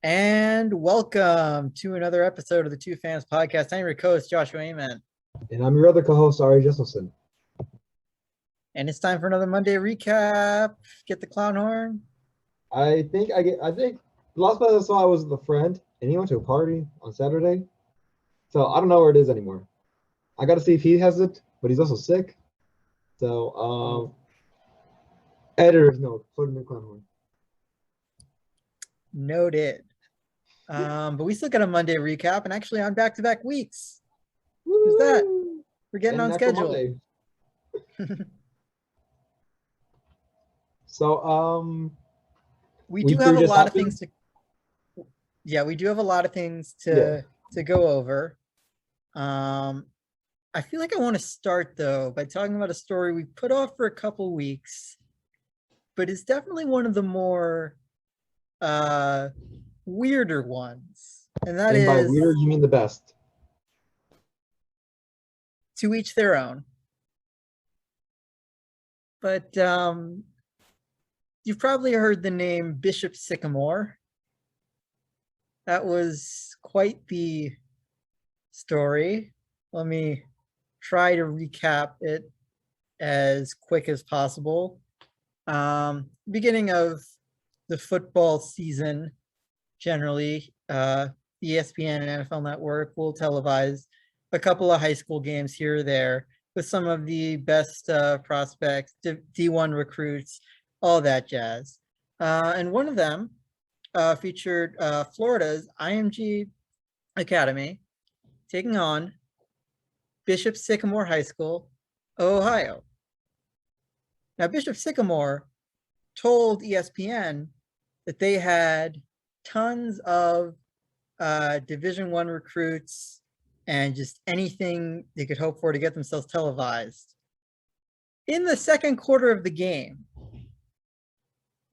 And welcome to another episode of the Two Fans Podcast. I'm your co-host, Joshua Ament. And I'm your other co-host, Ari Jesselson. And it's time for another Monday recap. Get the clown horn. I think the last place I saw I was with a friend, and he went to a party on Saturday. So I don't know where it is anymore. I got to see if he has it, but he's also sick. So editor's note, put him in clown horn. Noted. But we still got a Monday recap, and actually on back-to-back weeks. Woo! Who's that? We're getting And on after schedule. Monday. So we week do have three a just lot of happened? things to. Yeah, we do have a lot of things to go over. I feel like I want to start though by talking about a story we put off for a couple weeks, but it's definitely one of the more weirder ones, and that And by is weirder, you mean the best. to each their own. But you've probably heard the name Bishop Sycamore. That was quite the story. Let me try to recap it as quick as possible. Beginning of the football season, generally, ESPN and NFL Network will televise a couple of high school games here or there with some of the best prospects, D1 recruits, all that jazz. And one of them featured Florida's IMG Academy taking on Bishop Sycamore High School, Ohio. Now, Bishop Sycamore told ESPN that they had tons of Division I recruits and just anything they could hope for to get themselves televised. In the second quarter of the game,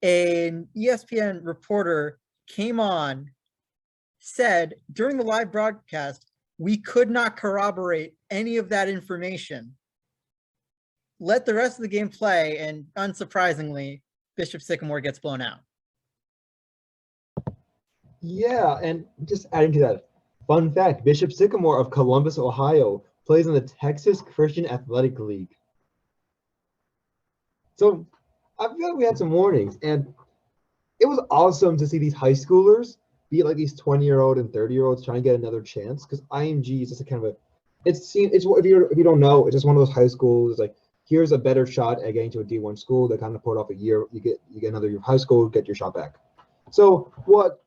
an ESPN reporter came on, said during the live broadcast, we could not corroborate any of that information. Let the rest of the game play, and unsurprisingly, Bishop Sycamore gets blown out. Yeah, and just adding to that, fun fact, Bishop Sycamore of Columbus, Ohio, plays in the Texas Christian Athletic League. So I feel like we had some warnings, and it was awesome to see these high schoolers be like these 20-year-old and 30-year-olds trying to get another chance, because IMG is just a kind of a it's if you don't know, it's just one of those high schools like here's a better shot at getting to a D1 school. They kind of put off a year, you get another year of high school, get your shot back. So what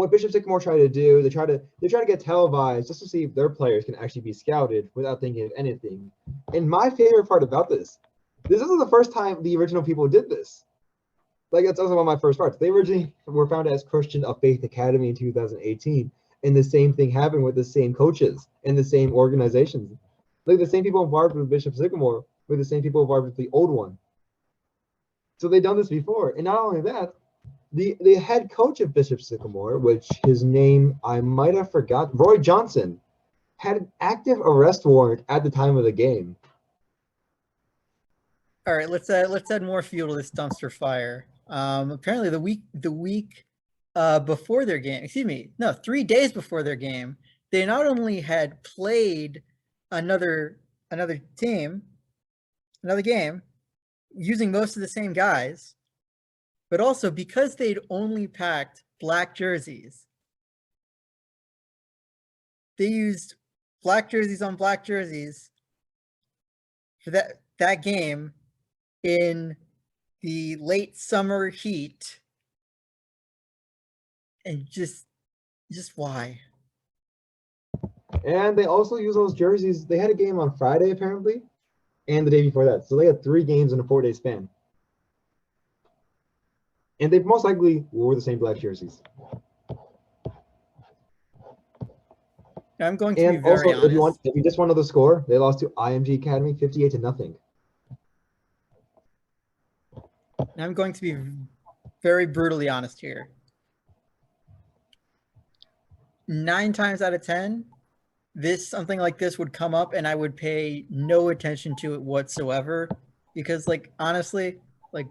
Bishop Sycamore tried to do, they try to get televised just to see if their players can actually be scouted without thinking of anything. And my favorite part about this isn't the first time the original people did this. Like, that's also one of my first parts. They originally were founded as Christian of Faith Academy in 2018, and the same thing happened with the same coaches and the same organizations. Like, the same people involved with Bishop Sycamore were the same people involved with the old one. So they've done this before. And not only that, the head coach of Bishop Sycamore, which his name I might have forgotten, Roy Johnson, had an active arrest warrant at the time of the game. All right, let's add more fuel to this dumpster fire. Apparently, the week before their game, 3 days before their game, they not only had played another game, using most of the same guys, but also because they'd only packed black jerseys, they used black jerseys on black jerseys for that game in the late summer heat. And just why? And they also use those jerseys. They had a game on Friday, apparently, and the day before that. So they had 3 games in a 4-day span. And they most likely wore the same black jerseys. I'm going to be very also, honest. if you just want to know the score, they lost to IMG Academy 58-0. I'm going to be very brutally honest here. 9 times out of 10, something like this would come up and I would pay no attention to it whatsoever, because, like, honestly, like,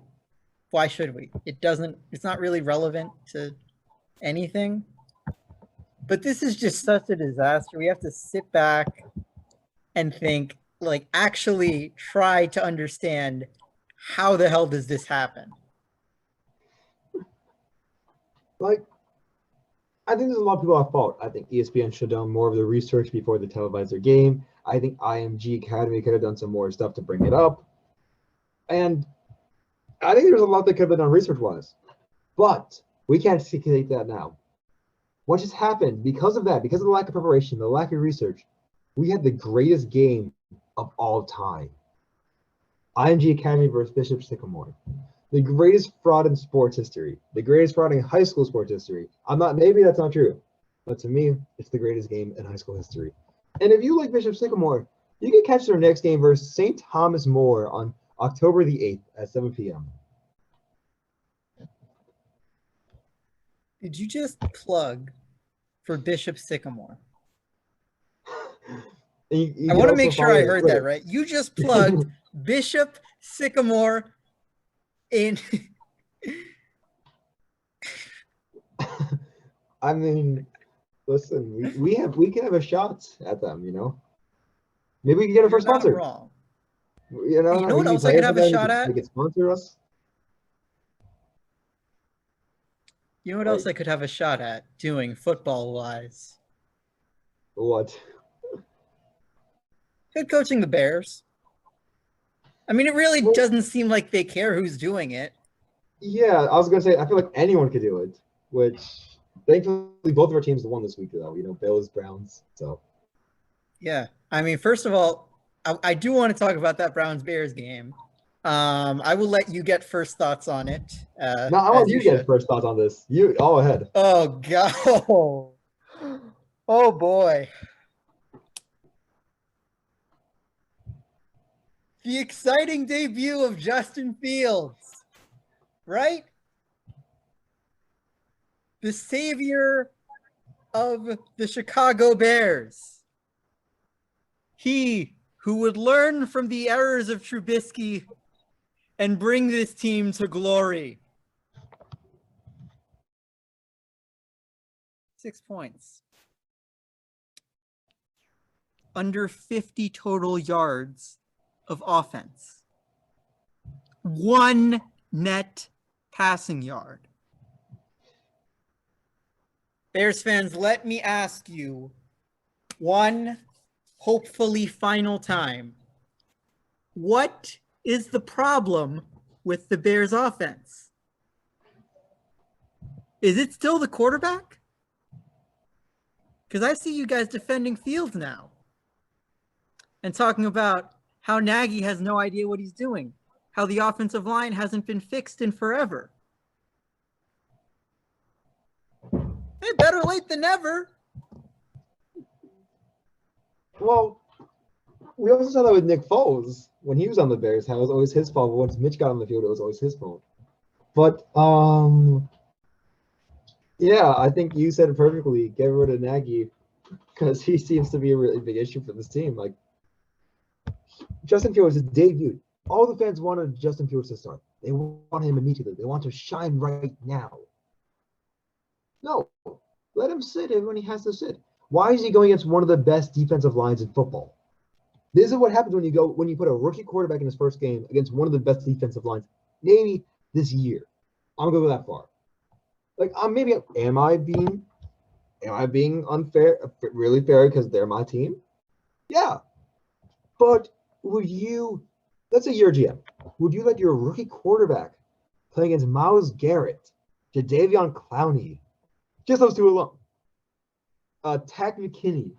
why should we? It's not really relevant to anything. But this is just such a disaster. We have to sit back and think, like, actually try to understand how the hell does this happen? Like, I think there's a lot of people at fault. I think ESPN should have done more of the research before they televised their game. I think IMG Academy could have done some more stuff to bring it up. And I think there's a lot that could have been done research-wise. But we can't speculate that now. What just happened, because of that, because of the lack of preparation, the lack of research, we had the greatest game of all time. IMG Academy versus Bishop Sycamore. The greatest fraud in sports history. The greatest fraud in high school sports history. Maybe that's not true. But to me, it's the greatest game in high school history. And if you like Bishop Sycamore, you can catch their next game versus St. Thomas More on October the 8th at 7 p.m. Did you just plug for Bishop Sycamore? I want to make sure I heard that right. You just plugged Bishop Sycamore in. I mean, listen, we can have a shot at them, you know. Maybe we can get a first sponsor. Wrong. You know what else I could have a shot at? They could sponsor us. You know what else I could have a shot at doing football-wise? What? Head coaching the Bears. I mean, it really doesn't seem like they care who's doing it. Yeah, I was going to say, I feel like anyone could do it, which thankfully both of our teams won this week, though. You know, Bills, Browns, so. Yeah, I mean, first of all, I do want to talk about that Browns-Bears game. I will let you get first thoughts on it. No, I want you to get first thoughts on this. You, ahead. Oh, God. Oh, boy. The exciting debut of Justin Fields, right? The savior of the Chicago Bears. He who would learn from the errors of Trubisky and bring this team to glory. 6 points. Under 50 total yards of offense. 1 net passing yard. Bears fans, let me ask you one hopefully final time. What is the problem with the Bears offense? Is it still the quarterback? Because I see you guys defending Fields now and talking about how Nagy has no idea what he's doing, how the offensive line hasn't been fixed in forever. Hey, better late than never. Well, we also saw that with Nick Foles when he was on the Bears, how it was always his fault. But once Mitch got on the field, it was always his fault. But yeah, I think you said it perfectly. Get rid of Nagy because he seems to be a really big issue for this team. Like Justin Fields is debuted. All the fans wanted Justin Fields to start. They want him immediately. They want to shine right now. No, let him sit when he has to sit. Why is he going against one of the best defensive lines in football? This is what happens when you put a rookie quarterback in his first game against one of the best defensive lines, maybe this year. I'm gonna go that far. Like, am I being unfair? Really fair because they're my team? Yeah, but let's say you're a GM, would you let your rookie quarterback play against Myles Garrett, Jadeveon Clowney, just those two alone? Tack McKinley,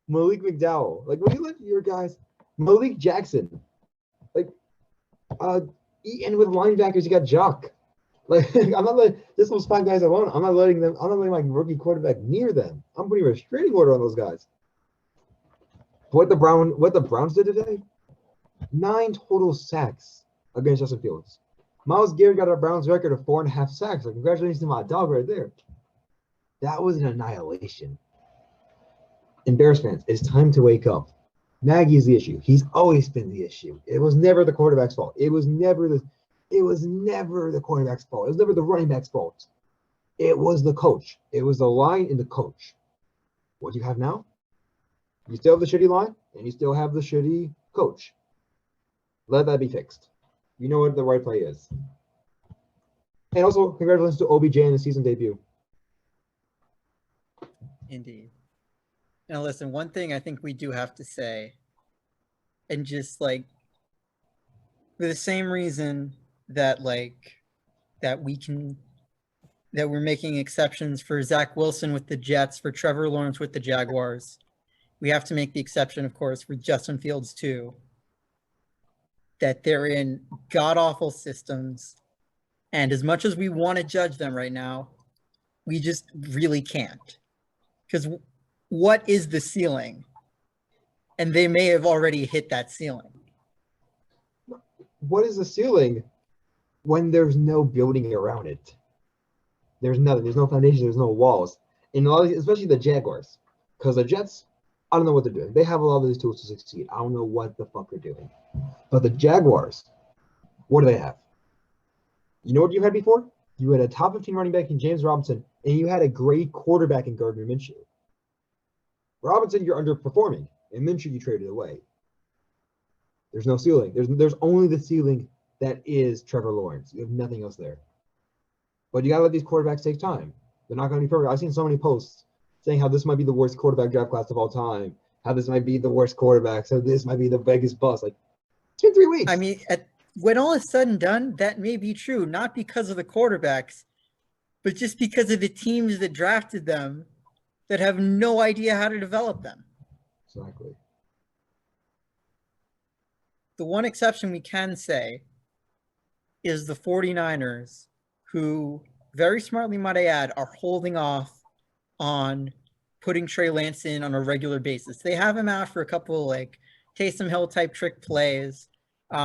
Malik McDowell. Like, when you let your guys, Malik Jackson, like, and with linebackers, you got Jock. Like, I'm not letting those 5 guys alone. I'm not letting my rookie quarterback near them. I'm putting a restraining order on those guys. What the Browns did today? 9 total sacks against Justin Fields. Myles Garrett got a Browns record of 4.5 sacks. Like, congratulations to my dog right there. That was an annihilation. And Bears fans, it's time to wake up. Nagy is the issue. He's always been the issue. It was never the quarterback's fault. It was never the quarterback's fault. It was never the running back's fault. It was the coach. It was the line in the coach. What do you have now? You still have the shitty line, and you still have the shitty coach. Let that be fixed. You know what the right play is. And also, congratulations to OBJ in the season debut. Indeed. Now, listen, one thing I think we do have to say, and just like for the same reason that that we're making exceptions for Zach Wilson with the Jets, for Trevor Lawrence with the Jaguars, we have to make the exception, of course, for Justin Fields too, that they're in god-awful systems. And as much as we want to judge them right now, we just really can't. Because what is the ceiling? And they may have already hit that ceiling. What is the ceiling when there's no building around it? There's nothing. There's no foundation. There's no walls. And a lot of, especially the Jaguars, because the Jets, I don't know what they're doing. They have a lot of these tools to succeed. I don't know what the fuck they're doing. But the Jaguars, what do they have? You know what you had before? You had a top 15 running back in James Robinson, and you had a great quarterback in Gardner Minshew. Robinson, you're underperforming, and Minshew you traded away. There's no ceiling. There's only the ceiling that is Trevor Lawrence. You have nothing else there. But you gotta let these quarterbacks take time. They're not gonna be perfect. I've seen so many posts saying how this might be the worst quarterback draft class of all time, how this might be the worst quarterback, so this might be the biggest bust. Like, it's been 3 weeks. I mean, when all is said and done, that may be true, not because of the quarterbacks, but just because of the teams that drafted them that have no idea how to develop them. Exactly. The one exception we can say is the 49ers, who very smartly, might I add, are holding off on putting Trey Lance in on a regular basis. They have him out for a couple like Taysom Hill type trick plays,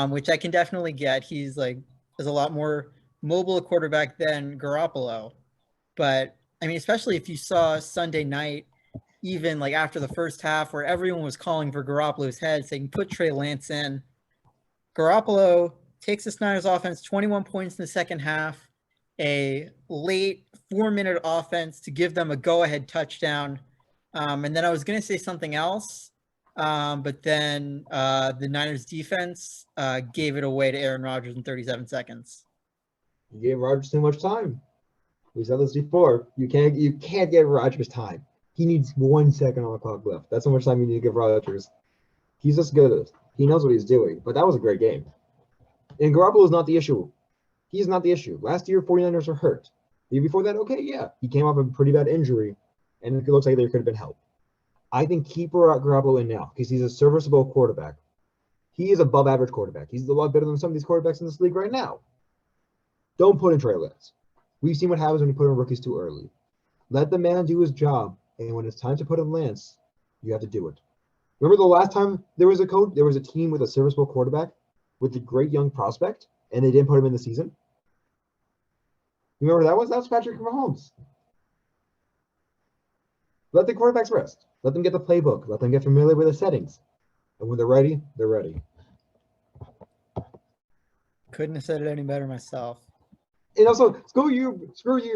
which I can definitely get. He's like is a lot more mobile a quarterback than Garoppolo. But I mean, especially if you saw Sunday night, even like after the first half where everyone was calling for Garoppolo's head, saying put Trey Lance in. Garoppolo takes the Niners offense 21 points in the second half, a late 4-minute offense to give them a go-ahead touchdown. And then I was going to say something else, but then the Niners defense gave it away to Aaron Rodgers in 37 seconds. You gave Rodgers too much time. We said this before. You can't give Rodgers time. He needs 1 second on the clock left. That's how much time you need to give Rodgers. He's just good at it. He knows what he's doing. But that was a great game. And Garoppolo is not the issue. He's not the issue. Last year, 49ers were hurt. The year before that, okay, yeah. He came off a pretty bad injury, and it looks like there could have been help. I think keep Garoppolo in now because he's a serviceable quarterback. He is above average quarterback. He's a lot better than some of these quarterbacks in this league right now. Don't put in Trey Lance. We've seen what happens when you put in rookies too early. Let the man do his job, and when it's time to put in Lance, you have to do it. Remember the last time there was a team with a serviceable quarterback with a great young prospect, and they didn't put him in the season? You remember that was? That was Patrick Mahomes. Let the quarterbacks rest. Let them get the playbook. Let them get familiar with the settings. And when they're ready, they're ready. Couldn't have said it any better myself. And also, screw you,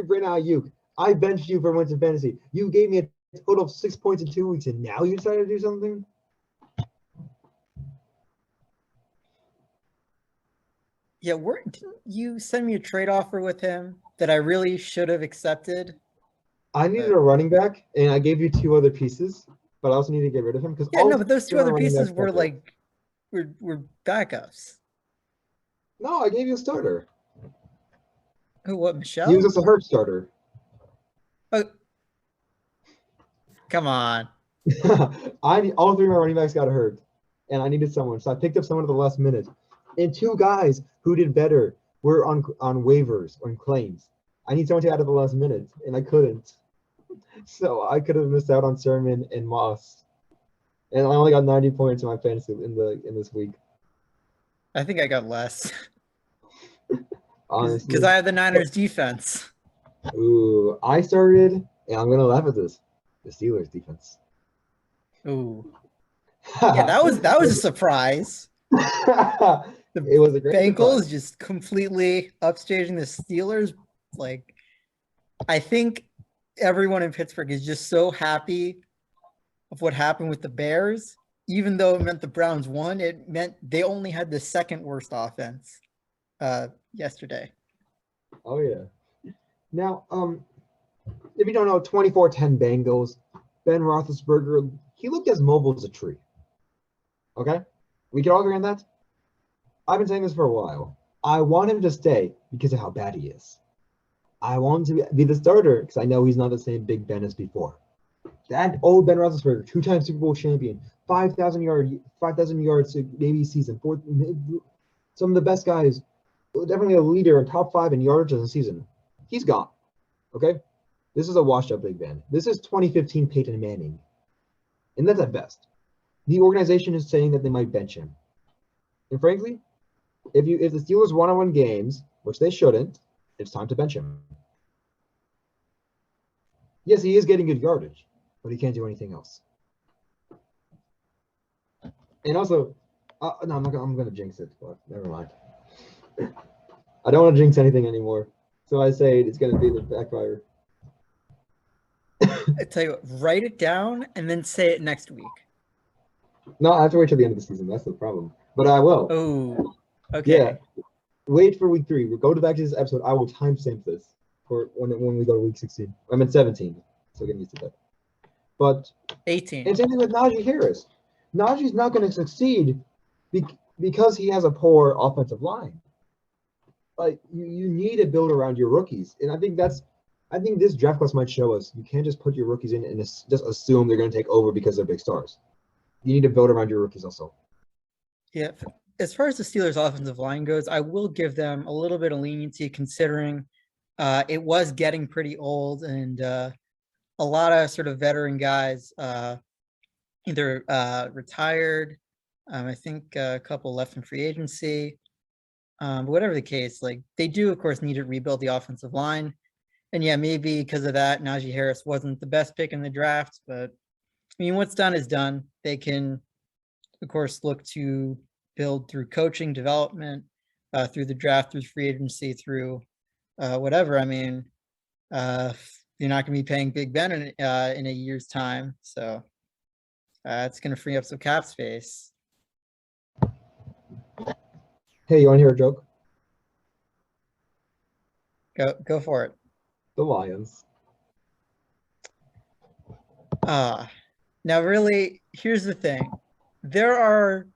Brandon Ayuk. I benched you for points in fantasy. You gave me a total of 6 points in 2 weeks, and now you decided to do something? Yeah, didn't you send me a trade offer with him that I really should have accepted? I needed a running back, and I gave you 2 other pieces, but I also need to get rid of him because but those 2 other pieces were like were backups. No, I gave you a starter. Who? What? Michelle? He was just a hurt starter. Oh, come on. All 3 of my running backs got hurt, and I needed someone, so I picked up someone at the last minute. And 2 guys who did better were on waivers, on claims. I need someone to add at the last minute, and I couldn't. So I could have missed out on Sermon and Moss. And I only got 90 points in my fantasy in this week. I think I got less. Honestly. Because I have the Niners defense. Ooh, I started, and I'm going to laugh at this, the Steelers defense. Ooh. Yeah, that was a surprise. It was a great Bengals surprise. just completely upstaging the Steelers. Like, I think everyone in Pittsburgh is just so happy of what happened with the Bears. Even though it meant the Browns won, it meant they only had the second worst offense yesterday. Oh yeah. Now, if you don't know, 24-10 Bengals, Ben Roethlisberger, he looked as mobile as a tree. Okay? We can all agree on that? I've been saying this for a while. I want him to stay because of how bad he is. I want him to be the starter because I know he's not the same Big Ben as before. That old Ben Roethlisberger, two-time Super Bowl champion, 5,000 yards maybe season, some of the best guys, definitely a leader in top 5 in yards in the season. He's gone. Okay? This is a washed-up Big Ben. This is 2015 Peyton Manning. And that's at best. The organization is saying that they might bench him. And frankly, if the Steelers one-on-one games, which they shouldn't, it's time to bench him. Yes, he is getting good yardage, but he can't do anything else. And also, no, I'm going to jinx it, but never mind. I don't want to jinx anything anymore. So I say it's going to be the backfire. I tell you what, write it down and then say it next week. No, I have to wait till the end of the season. That's the problem. But I will. Oh, okay. Yeah. Wait for week 3. We'll go back to this episode. I will timestamp this for when we go to week 16. I'm in 17. So get used to that. But 18. And same thing with Najee Harris. Najee's not going to succeed because he has a poor offensive line. Like you need to build around your rookies, and I think this draft class might show us you can't just put your rookies in and just assume they're going to take over because they're big stars. You need to build around your rookies also. Yeah, as far as the Steelers' offensive line goes, I will give them a little bit of leniency considering it was getting pretty old and a lot of sort of veteran guys either retired. I think a couple left in free agency. But whatever the case, like they do, of course, need to rebuild the offensive line. And yeah, maybe because of that, Najee Harris wasn't the best pick in the draft. But I mean, what's done is done. They can, of course, look to build through coaching, development, through the draft, through free agency, through whatever. I mean, you're not going to be paying Big Ben in a year's time. So it's going to free up some cap space. Hey, you want to hear a joke? Go for it. The Lions. Now, really, here's the thing. There are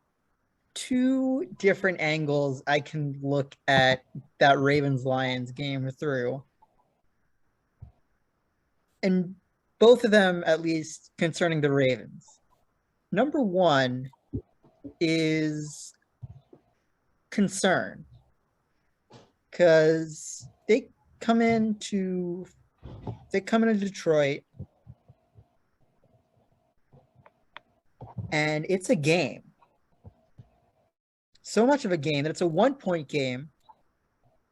2 different angles I can look at that Ravens-Lions game through. And both of them, at least, concerning the Ravens. Number 1 is concern. Because they come into Detroit and it's a game. So much of a game that it's a 1-point game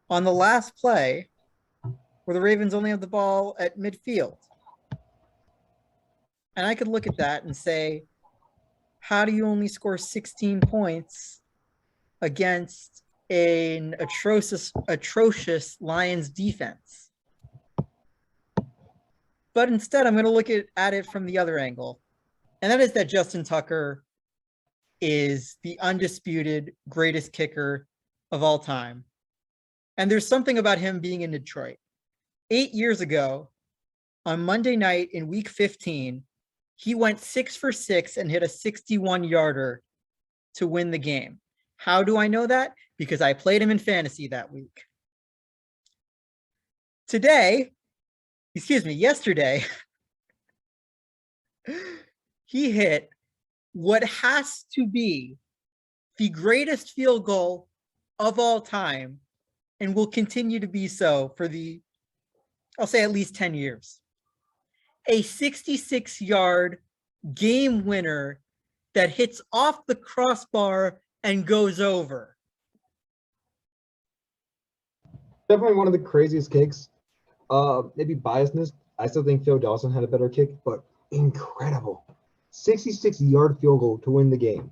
on the last play where the Ravens only have the ball at midfield. And I could look at that and say, how do you only score 16 points against an atrocious Lions defense? But instead, I'm going to look at it from the other angle. And that is that Justin Tucker is the undisputed greatest kicker of all time. And there's something about him being in Detroit. 8 years ago, on Monday night in week 15, he went 6 for 6 and hit a 61-yarder to win the game. How do I know that? Because I played him in fantasy that week. Yesterday, he hit what has to be the greatest field goal of all time and will continue to be so for I'll say at least 10 years. A 66-yard game winner that hits off the crossbar and goes over. Definitely one of the craziest kicks. Maybe biasness. I still think Phil Dawson had a better kick, but incredible. 66-yard field goal to win the game.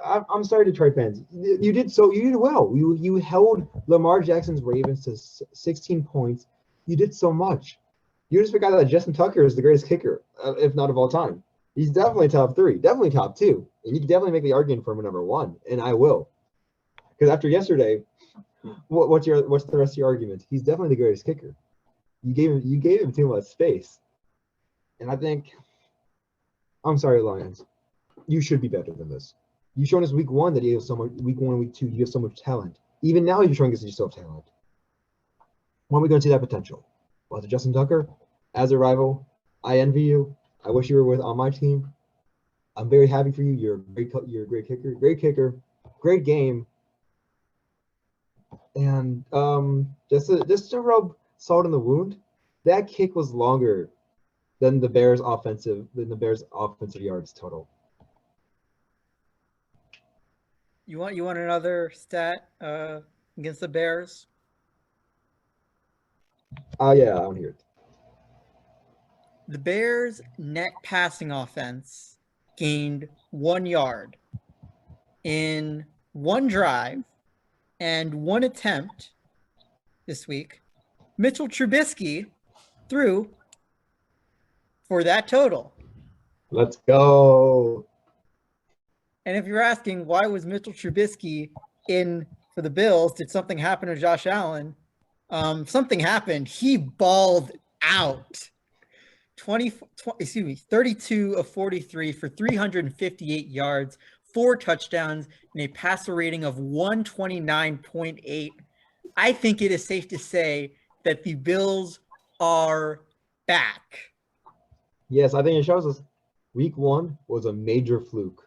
I'm sorry, Detroit fans. You did well. You held Lamar Jackson's Ravens to 16 points You did so much. You just forgot that Justin Tucker is the greatest kicker, if not of all time. He's definitely top 3, definitely top 2, and you can definitely make the argument for him number 1, and I will. Because after yesterday, what's the rest of your argument? He's definitely the greatest kicker. You gave him too much space, and I think, I'm sorry, Lions, you should be better than this. You've shown us week 1 that you have so much. Week 1, week 2, you have so much talent. Even now, you're showing us that you still have talent. When are we going to see that potential? Was it Justin Tucker? As a rival, I envy you. I wish you were on my team. I'm very happy for you. You're a great kicker, great game. And just to rub salt in the wound, that kick was longer than the Bears' offensive yards total. You want another stat against the Bears? Yeah, I want to hear it. The Bears' net passing offense gained 1 yard in 1 drive and 1 attempt this week. Mitchell Trubisky threw for that total. Let's go. And if you're asking why was Mitchell Trubisky in for the Bills, did something happen to Josh Allen? Something happened. He balled out. 32 of 43 for 358 yards, 4 touchdowns, and a passer rating of 129.8. I think it is safe to say that the Bills are back. Yes, I think it shows us week 1 was a major fluke.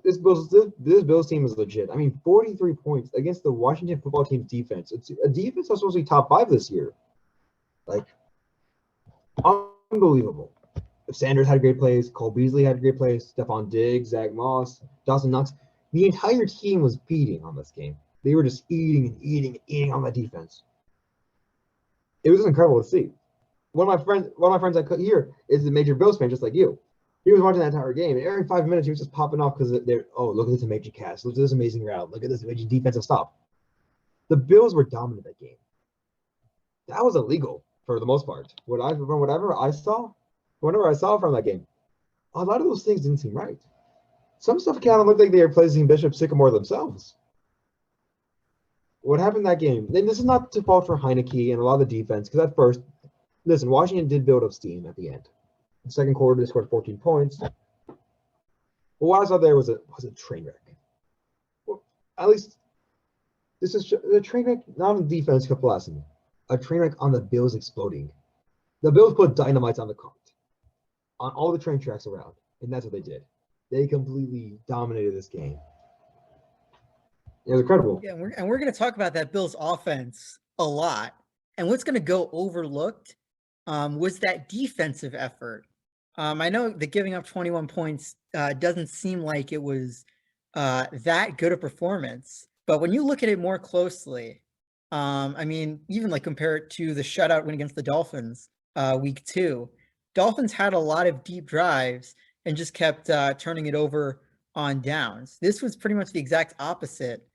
This Bills team is legit. I mean, 43 points against the Washington football team's defense. It's a defense that's supposed to be top 5 this year. Like, unbelievable. Sanders had great plays. Cole Beasley had great plays. Stephon Diggs, Zach Moss, Dawson Knox. The entire team was feeding on this game. They were just eating on that defense. It was incredible to see. One of my friends I could hear is a major Bills fan, just like you. He was watching that entire game, and every 5 minutes he was just popping off because they're, oh, look at this amazing cast, look at this amazing route, look at this amazing defensive stop. The Bills were dominant that game. That was illegal for the most part. Whatever I saw from that game, a lot of those things didn't seem right. Some stuff kind of looked like they were placing Bishop Sycamore themselves. What happened in that game? And this is not to fault for Heineke and a lot of the defense, because at first, listen, Washington did build up steam at the end. The second quarter, they scored 14 points. But what I saw there was a train wreck. Well, at least this is a train wreck, not on defense capacity. A train wreck on the Bills exploding. The Bills put dynamite on the cart, on all the train tracks around, and that's what they did. They completely dominated this game. It was incredible. Yeah, we're going to talk about that Bills offense a lot. And what's going to go overlooked was that defensive effort. I know that giving up 21 points doesn't seem like it was that good a performance. But when you look at it more closely, I mean, even like compare it to the shutout win against the Dolphins week 2. Dolphins had a lot of deep drives and just kept turning it over on downs. This was pretty much the exact opposite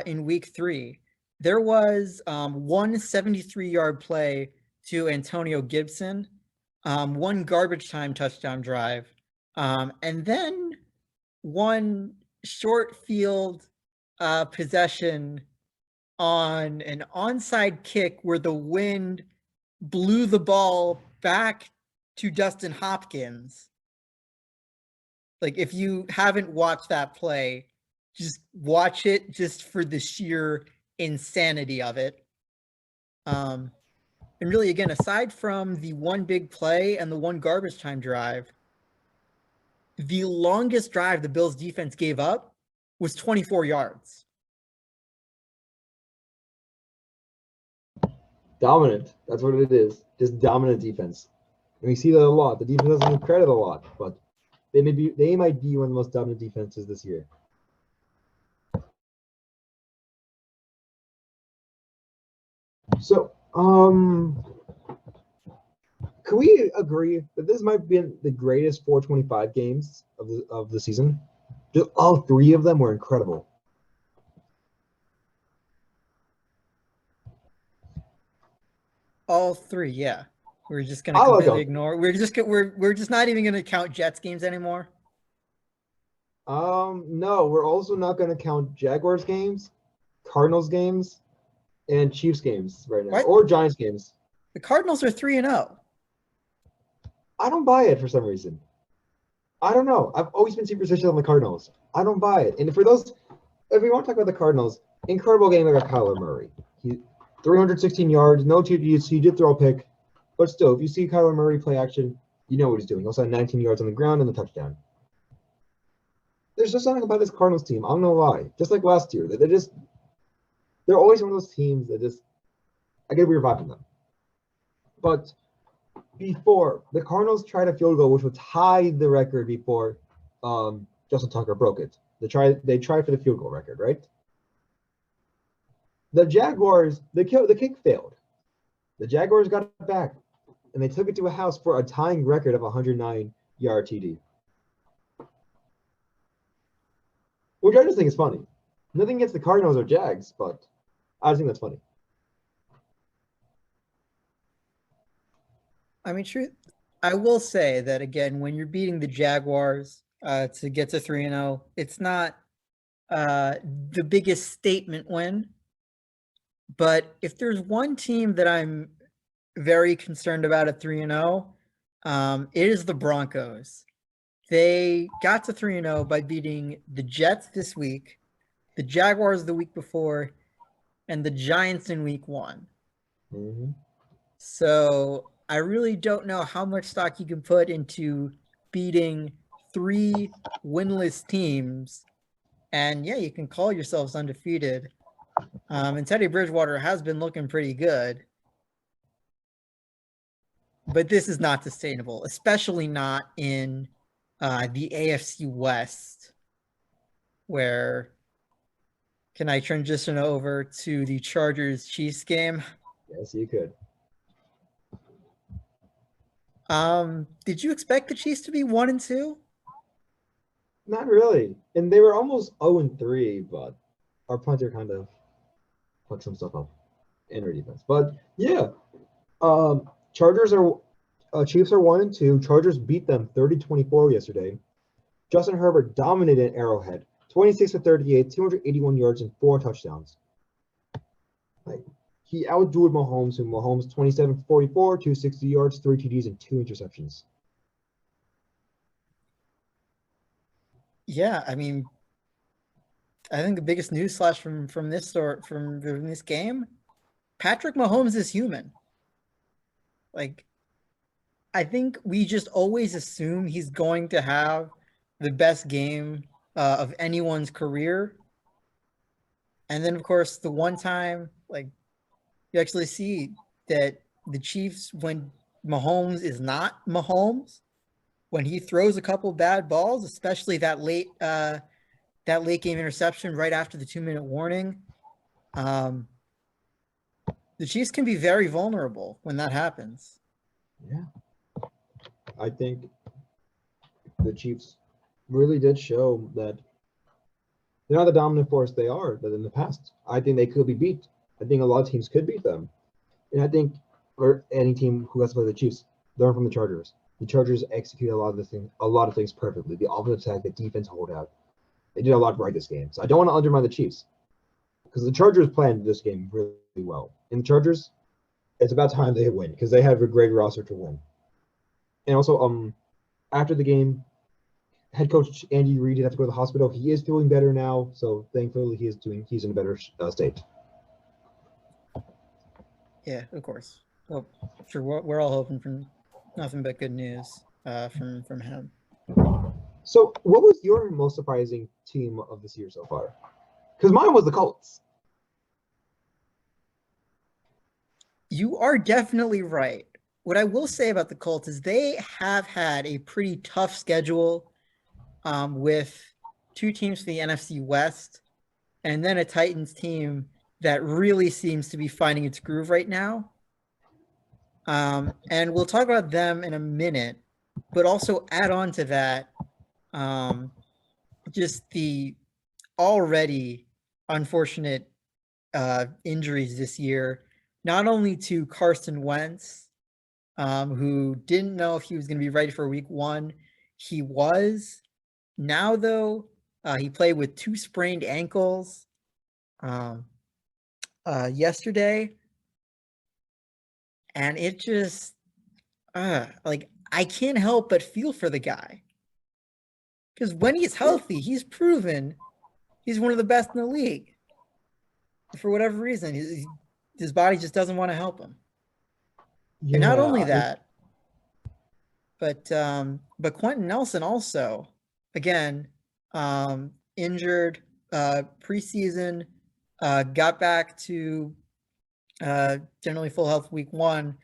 in week 3. There was one 73-yard play to Antonio Gibson, one garbage time touchdown drive, and then one short field possession on an onside kick where the wind blew the ball back to Dustin Hopkins. Like, if you haven't watched that play, just watch it just for the sheer insanity of it. And really, again, aside from the one big play and the one garbage time drive, the longest drive the Bills defense gave up was 24 yards. Dominant. That's what it is. Just dominant defense. And we see that a lot. The defense doesn't get credit a lot, but they might be one of the most dominant defenses this year. So, can we agree that this might be the greatest 425 games of the season? Just all 3 of them were incredible. All three, yeah. We're just gonna I like completely all. ignore. We're just not even gonna count Jets games anymore. No, we're also not going to count Jaguars games, Cardinals games, and Chiefs games right now, What? or Giants games. The Cardinals are 3-0. I don't buy it for some reason. I don't know. I've always been superstitious on the Cardinals. I don't buy it. And for those, if we want to talk about the Cardinals, incredible game by Kyler Murray. He 316 yards, no TDs. He did throw a pick, but still, if you see Kyler Murray play action, you know what he's doing. He also had 19 yards on the ground and the touchdown. There's just something about this Cardinals team. I don't know why. Just like last year, they're always one of those teams that just I get a weird vibe from them. But before the Cardinals tried a field goal, which would tie the record before Justin Tucker broke it. They tried for the field goal record, right? The Jaguars, the kick failed. The Jaguars got it back, and they took it to a house for a tying record of 109-yard TD. Which I just think is funny. Nothing against the Cardinals or Jags, but I just think that's funny. I mean, true. I will say that again, when you're beating the Jaguars to get to 3-0, it's not the biggest statement win. But if there's one team that I'm very concerned about at 3-0, it is the Broncos. They got to 3-0 by beating the Jets this week, the Jaguars the week before, and the Giants in week 1. Mm-hmm. So I really don't know how much stock you can put into beating 3 winless teams. And yeah, you can call yourselves undefeated. And Teddy Bridgewater has been looking pretty good. But this is not sustainable, especially not in the AFC West, where can I transition over to the Chargers-Chiefs game? Yes, you could. Did you expect the Chiefs to be 1-2? Not really. And they were almost 0-3, but our punter kind of fucked some stuff up in our defense. But yeah, Chargers are Chiefs are 1-2. Chargers beat them 30-24 yesterday. Justin Herbert dominated Arrowhead, 26 for 38, 281 yards and 4 touchdowns. Like he outdueled Mahomes, who Mahomes 27 for 44, 260 yards, 3 TDs, and 2 interceptions. Yeah, I mean, I think the biggest news flash from this game, Patrick Mahomes is human. Like, I think we just always assume he's going to have the best game of anyone's career. And then, of course, the one time, like, you actually see that the Chiefs, when Mahomes is not Mahomes, when he throws a couple bad balls, especially that late game interception right after the 2-minute warning, the Chiefs can be very vulnerable when that happens. Yeah. I think the Chiefs really did show that they're not the dominant force they are that in the past. I think they could be beat. I think a lot of teams could beat them. And I think for any team who has to play the Chiefs, learn from the Chargers. The Chargers execute a lot of things perfectly. The offensive attack, the defense hold out. They did a lot right this game. So I don't want to undermine the Chiefs. Because the Chargers planned this game really well. And the Chargers, it's about time they win because they have a great roster to win. And also, after the game, head coach Andy Reid did have to go to the hospital. He is feeling better now, so thankfully he's in a better state. Yeah, of course. Well, sure, we're all hoping for nothing but good news from him. So, what was your most surprising team of this year so far? Because mine was the Colts. You are definitely right. What I will say about the Colts is they have had a pretty tough schedule with 2 teams from the NFC West and then a Titans team that really seems to be finding its groove right now. And we'll talk about them in a minute, but also add on to that just the already unfortunate injuries this year not only to Carson Wentz, who didn't know if he was going to be ready for week 1. He was. Now, though, he played with 2 sprained ankles yesterday. And it just, like, I can't help but feel for the guy. Because when he's healthy, he's proven he's one of the best in the league. For whatever reason, his body just doesn't want to help him. Yeah, And not only that, but Quentin Nelson also, again, injured preseason, got back to generally full health week 1,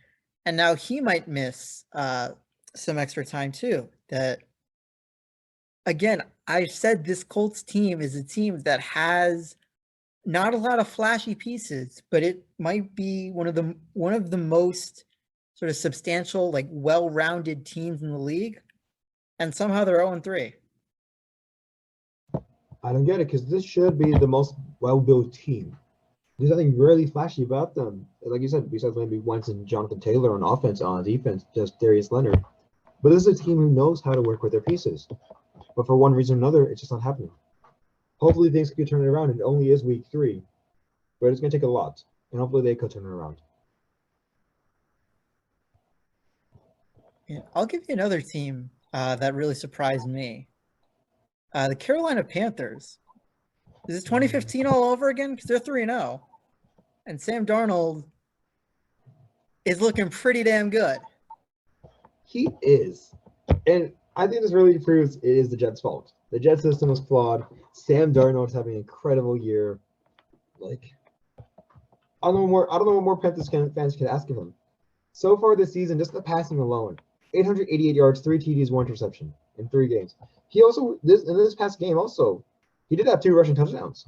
and now he might miss some extra time too. That, again, I've said this Colts team is a team that has not a lot of flashy pieces, but it might be one of the most sort of substantial, like, well-rounded teams in the league, and somehow they're 0-3. I don't get it because this should be the most well-built team. There's nothing really flashy about them. Like you said, besides maybe Wentz and Jonathan Taylor on offense, on defense, just Darius Leonard. But this is a team who knows how to work with their pieces. But for one reason or another, it's just not happening. Hopefully things can turn it around. It only is week 3, but it's going to take a lot. And hopefully they could turn it around. Yeah, I'll give you another team that really surprised me. The Carolina Panthers. Is this 2015 all over again? Because they're 3-0. And Sam Darnold is looking pretty damn good. He is. And I think this really proves it is the Jets' fault. The Jets system was flawed. Sam Darnold's having an incredible year. Like, I don't know what more Panthers fans can ask of him. So far this season, just the passing alone, 888 yards, 3 TDs, 1 interception in 3 games. He also in this past game also, he did have 2 rushing touchdowns.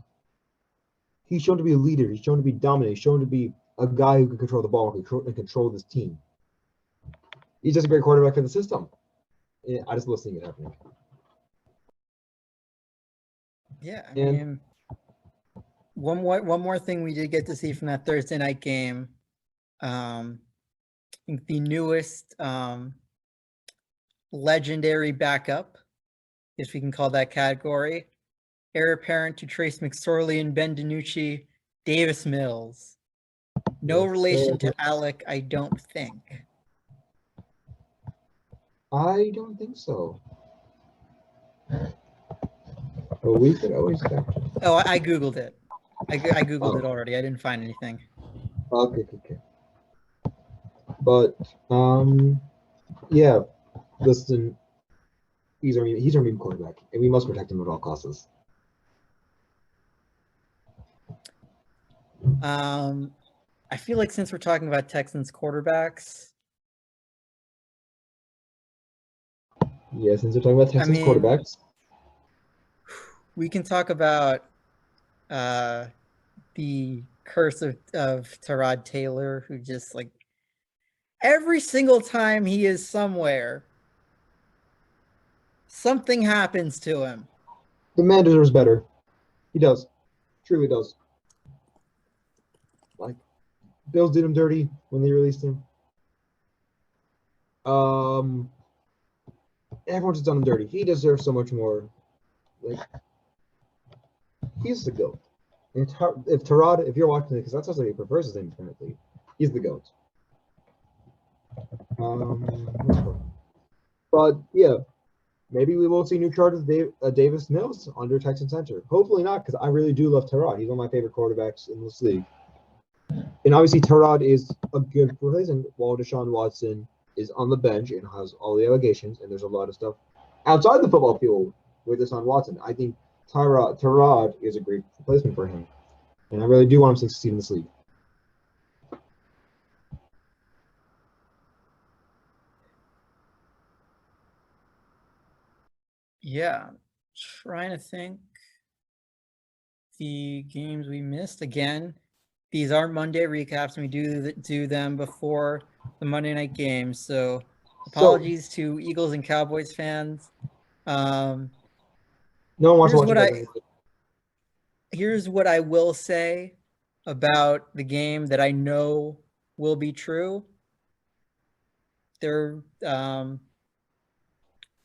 He's shown to be a leader. He's shown to be dominant. He's shown to be a guy who can control the ball and control this team. He's just a great quarterback for the system. Yeah, I just love seeing it happening. Yeah, I mean, one more thing we did get to see from that Thursday night game. I think the newest legendary backup, if we can call that category, heir apparent to Trace McSorley and Ben DiNucci, Davis Mills. No relation to Alec, I don't think. I don't think so. But we could always check. Oh, I Googled it. I Googled it already. I didn't find anything. Okay. But yeah, listen, he's our main quarterback, and we must protect him at all costs. I feel like since we're talking about Texans quarterbacks. Yeah, since we're talking about Texans quarterbacks, we can talk about the curse of Tyrod Taylor, who just, like, every single time he is somewhere, something happens to him. The man deserves better. He does. Truly does. Like, Bills did him dirty when they released him. Everyone's just done him dirty. He deserves so much more. Like, he's the GOAT. If Tyrod, if you're watching it, because that's also he prefers his name apparently, he's the GOAT. But yeah, maybe we will see new charges Davis Mills under Texan center. Hopefully not, because I really do love Tyrod. He's one of my favorite quarterbacks in this league. And obviously Tyrod is a good replacement while Deshaun Watson is on the bench and has all the allegations, and there's a lot of stuff outside the football field with Deshaun Watson. I think Tyrod is a great replacement for him, and I really do want him to succeed in this league. Yeah, trying to think the games we missed. Again, these are Monday recaps, and we do them before the Monday night games. So apologies to Eagles and Cowboys fans. No one wants to watch Here's what I will say about the game that I know will be true. They're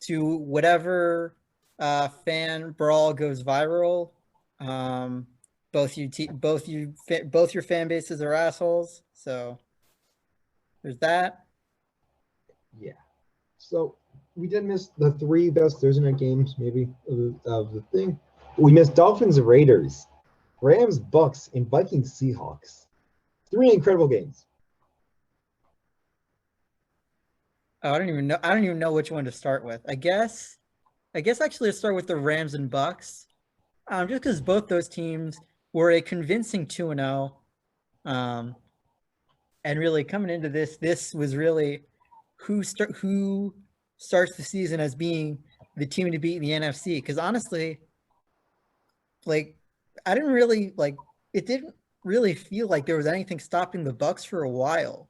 to whatever fan brawl goes viral. Um, both your fan bases are assholes. So there's that. Yeah. So we did miss the three best Thursday night games, maybe of the thing. We missed Dolphins Raiders, Rams Bucks, and Vikings Seahawks. Three incredible games. Oh, I don't even know. I don't even know which one to start with. I guess actually let's start with the Rams and Bucks. Just because both those teams were a convincing 2-0. Um, and really coming into this was really who starts the season as being the team to beat in the NFC. Because honestly, like I didn't really like it didn't really feel like there was anything stopping the Bucks for a while.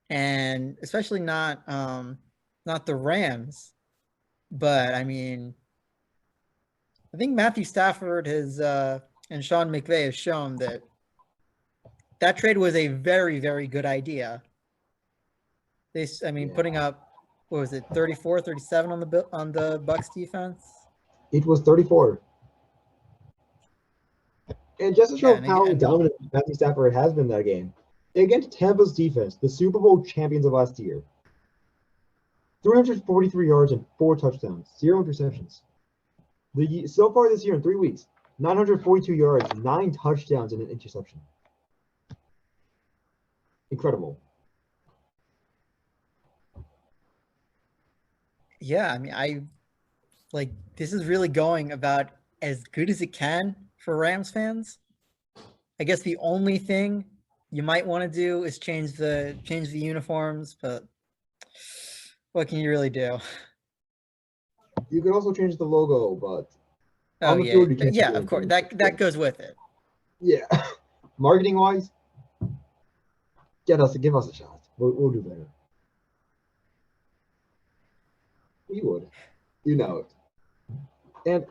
And especially not the Rams. But I mean, I think Matthew Stafford has and Sean McVay has shown that that trade was a very, very good idea. I mean, Yeah. putting up, what was it, 34, 37 on the Bucks defense? It was 34. And just to Yeah, show how and dominant Matthew Stafford has been that game, against Tampa's defense, the Super Bowl champions of last year, 343 yards and 4 touchdowns, 0 interceptions. So far this year in 3 weeks, 942 yards, 9 touchdowns, and an interception. Incredible. yeah, I mean, this is really going about as good as it can for Rams fans. I guess the only thing you might want to do is change the uniforms, but what can you really do? You can also change the logo, but Oh on the yeah, field you can't yeah, do of course. anything. That goes with it. Yeah. Marketing wise, give us a shot. We'll do better. We would. You know it. And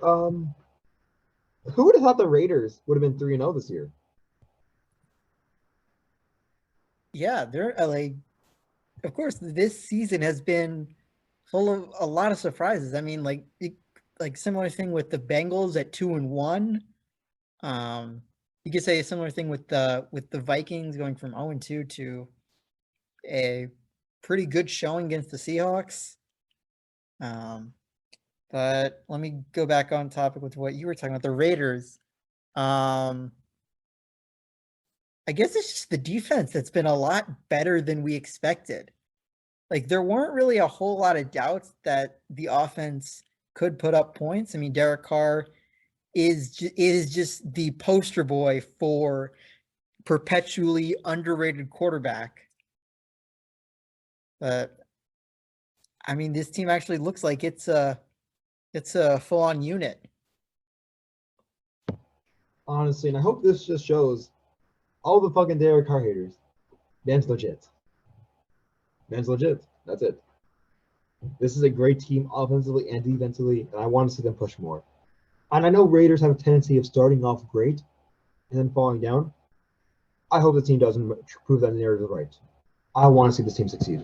who would have thought the Raiders would have been 3-0 this year? Yeah, they're like, of course, this season has been full of a lot of surprises. I mean, like similar thing with the Bengals at 2-1. You could say a similar thing with the Vikings going from 0-2 to a pretty good showing against the Seahawks. But let me go back on topic with what you were talking about, the Raiders. I guess it's just the defense that's been a lot better than we expected. Like there weren't really a whole lot of doubts that the offense could put up points. I mean, Derek Carr is just the poster boy for perpetually underrated quarterback. But I mean, this team actually looks like it's a full-on unit. Honestly, and I hope this just shows all the fucking Derek Carr haters. Man's legit. Man's legit. That's it. This is a great team offensively and defensively, and I want to see them push more. And I know Raiders have a tendency of starting off great and then falling down. I hope the team doesn't prove that narrative right. I want to see this team succeed.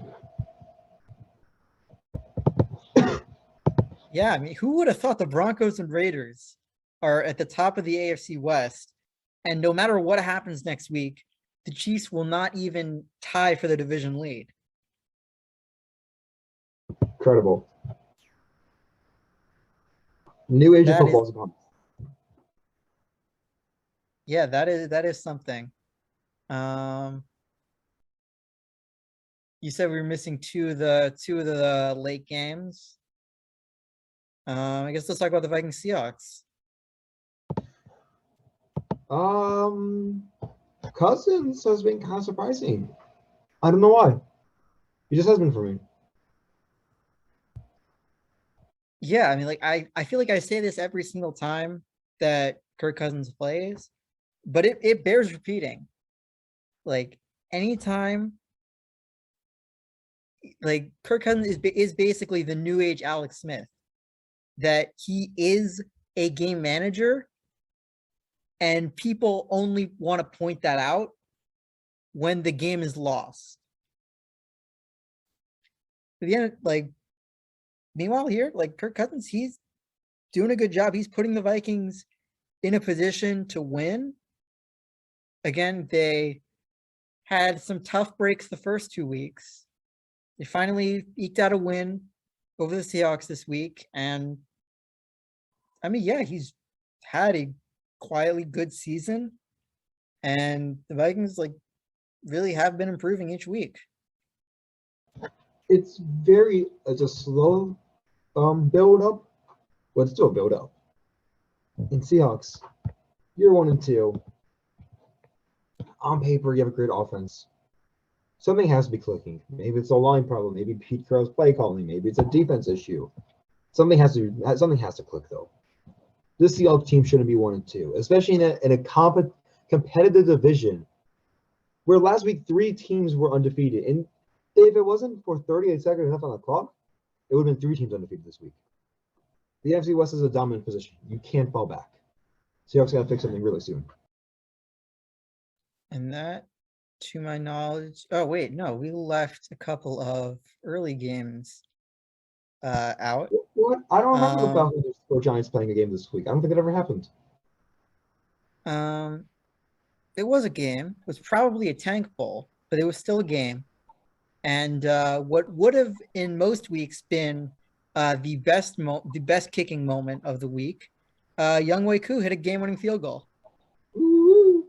Yeah, I mean, who would have thought the Broncos and Raiders are at the top of the AFC West, and no matter what happens next week, the Chiefs will not even tie for the division lead. Incredible. New age of That football is, is upon us. yeah, that is something. You said we were missing two of the late games. I guess let's talk about the Vikings Seahawks. Cousins has been kind of surprising. I don't know why. He just has been for me. Yeah, I mean, like I feel like I say this every single time that Kirk Cousins plays, but it bears repeating. Like anytime, like Kirk Cousins is basically the new age Alex Smith. That he is a game manager, and people only want to point that out when the game is lost. At the end, like, meanwhile here, like Kirk Cousins, he's doing a good job. He's putting the Vikings in a position to win. Again, they had some tough breaks the first 2 weeks. They finally eked out a win over the Seahawks this week. And I mean, yeah, he's had a quietly good season. And the Vikings like really have been improving each week. It's a slow build up, but it's still a build up. In Seahawks, you're 1-2. On paper, you have a great offense. Something has to be clicking. Maybe it's a line problem. Maybe Pete Carroll's play calling. Maybe it's a defense issue. Something has to click though. This Seahawks team shouldn't be 1-2, especially in a competitive division where last week 3 teams were undefeated. And if it wasn't for 38 seconds left on the clock, it would have been 3 teams undefeated this week. The NFC West is a dominant position. You can't fall back. Seahawks got to fix something really soon. And that, to my knowledge, oh wait, no, we left a couple of early games out. What? I don't remember the Falcons or Giants playing a game this week. I don't think it ever happened. It was a game. It was probably a tank bowl, but it was still a game. And what would have in most weeks been the best kicking moment of the week, Young Wei Koo hit a game-winning field goal. Ooh.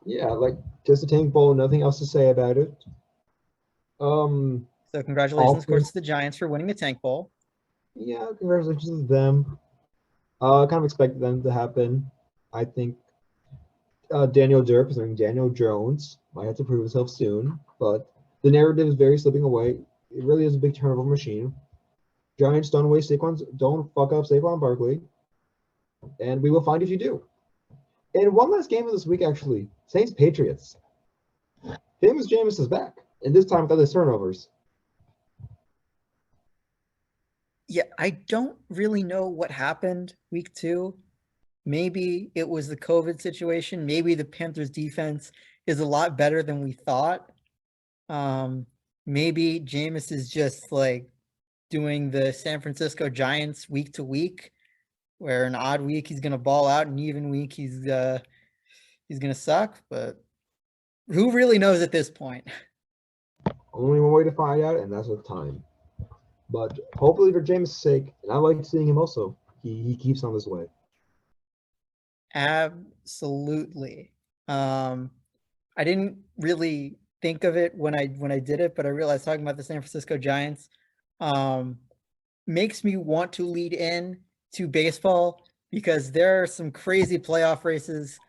Yeah, like just a tank bowl, nothing else to say about it. So congratulations, of course, to the Giants for winning the tank bowl. Yeah, congratulations to them. Kind of expected them to happen. I think Daniel Jones might have to prove himself soon, but the narrative is very slipping away. It really is a big turnover machine. Giants don't fuck up Saquon Barkley, and we will find if you do. And one last game of this week, actually, Saints Patriots. Famous Jameis is back, and this time without his turnovers. Yeah, I don't really know what happened week 2. Maybe it was the COVID situation. Maybe the Panthers defense is a lot better than we thought. Maybe Jameis is just like doing the San Francisco Giants week to week, where an odd week he's gonna ball out, and even week he's gonna suck. But who really knows at this point? Only one way to find out, and that's with time. But hopefully for Jameis' sake, and I like seeing him also, he keeps on this way. Absolutely. I didn't really think of it when I did it, but I realized talking about the San Francisco Giants makes me want to lead in to baseball because there are some crazy playoff races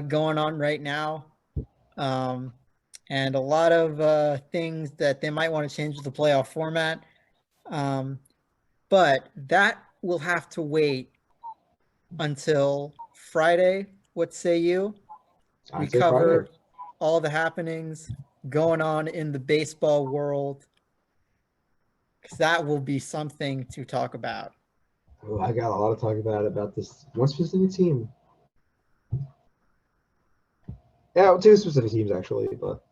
going on right now. And a lot of things that they might want to change the playoff format. But that will have to wait until Friday. What say you? We cover all the happenings going on in the baseball world, because that will be something to talk about. Oh, I got a lot to talk about this one specific team. Yeah, 2 specific teams actually, but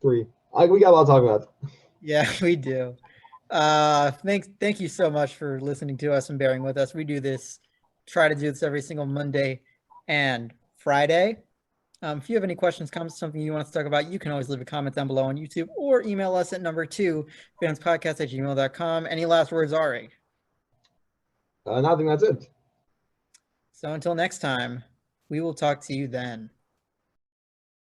3. We got a lot to talk about. Yeah, we do. Thank you so much for listening to us and bearing with us. We try to do this every single Monday and Friday. If you have any questions, comments, something you want us to talk about, you can always leave a comment down below on YouTube or email us at number 2, fanspodcast@gmail.com. Any last words, Ari? Nothing, that's it. So until next time, we will talk to you then.